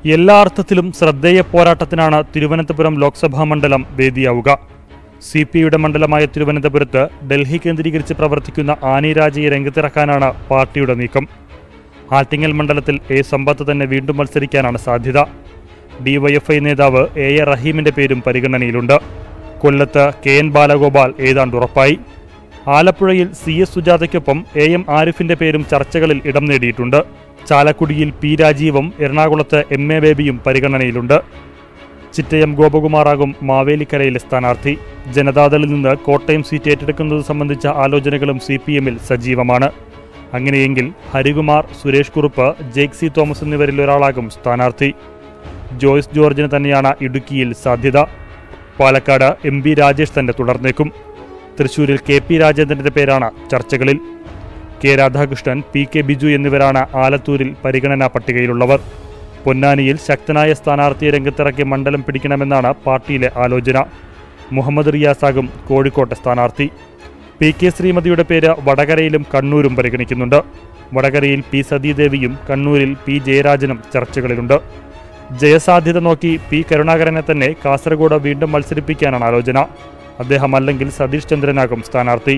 എല്ലാ അർത്ഥത്തിലും ശ്രദ്ധേയ പോരാട്ടത്തിനാണ് തിരുവനന്തപുരം ലോക്സഭാ മണ്ഡലം വേദിയാവുക. CPIയുടെ മണ്ഡലമായ തിരുവനന്തപുരത്ത് ഡൽഹി കേന്ദ്രീകരിച്ച് പ്രവർത്തിക്കുന്ന ആനി രാജയെ രംഗത്തിറക്കാനാണ് പാർട്ടിയുടെ നീക്കം. ആറ്റിങ്ങൽ മണ്ഡലത്തിൽ A സമ്പത്ത് തന്നെ വീണ്ടും മത്സരിക്കാനാണ് സാധ്യത. DYFI നേതാവ് A റഹീമിന്റെ പേരും പരിഗണനയിലുണ്ട്. കൊല്ലത്ത് KN ബാലഗോപാൽ ഏതാണ്ട് ഉറപ്പായി. ആലപ്പുഴയിൽ CS സുജാതയ്ക്കൊപ്പം AM ആരിഫിന്റെ പേരും ചർച്ചകളിൽ ഇടം നേടിയിട്ടുണ്ട്. ചാലക്കുടിയിൽ P രാജീവും എറണാകുളത്ത് MA ബേബിയും പരിഗണനയിലുണ്ട്. ചിറ്റയം ഗോപകുമാറാകും മാവേലിക്കരയിലെ സ്ഥാനാർത്ഥി. ജനതാദളിൽ നിന്ന് കോട്ടയം സീറ്റ് ഏറ്റെടുക്കുന്നത് സംബന്ധിച്ച ആലോചനകളും CPMൽ സജീവമാണ്. അങ്ങനെയെങ്കിൽ Harikumar, Suresh Kurup, Jake C Thomas എന്നിവരിൽ ഒരാളാകും സ്ഥാനാർത്ഥി. ജോയ്സ് ജോർജിന് തന്നെയാണ് ഇടുക്കിയിൽ സാധ്യത. പാലക്കാട് MB രാജേഷ് തന്നെ തുടർന്നേക്കും. തൃശൂരിൽ KP രാജേന്ദ്രന്റെ പേരാണ് ചർച്ചകളിൽ. K രാധാകൃഷ്ണൻ, PK ബിജു എന്നിവരാണ് ആലത്തൂരിൽ പരിഗണനാ പട്ടികയിലുള്ളവർ. പൊന്നാനിയിൽ ശക്തനായ സ്ഥാനാർത്ഥിയെ രംഗത്തിറക്കി മണ്ഡലം പിടിക്കണമെന്നാണ് പാർട്ടിയിലെ ആലോചന. മുഹമ്മദ് റിയാസാകും കോഴിക്കോട്ടെ സ്ഥാനാർത്ഥി. PK ശ്രീമതിയുടെ പേര് വടകരയിലും കണ്ണൂരും പരിഗണിക്കുന്നുണ്ട്. വടകരയിൽ P സതീദേവിയും കണ്ണൂരിൽ P ജയരാജനും ചർച്ചകളിലുണ്ട്. ജയസാധ്യത നോക്കി P കരുണാകരനെ തന്നെ കാസർഗോഡ് വീണ്ടും മത്സരിപ്പിക്കാനാണ് ആലോചന. അദ്ദേഹം അല്ലെങ്കിൽ സതീഷ് ചന്ദ്രനാകും സ്ഥാനാർത്ഥി.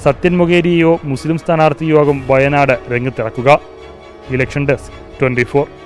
സത്യൻ മൊകേരിയോ മുസ്ലിം സ്ഥാനാർത്ഥിയോ ആകും വയനാട് രംഗത്തിറക്കുക. Election desk 24.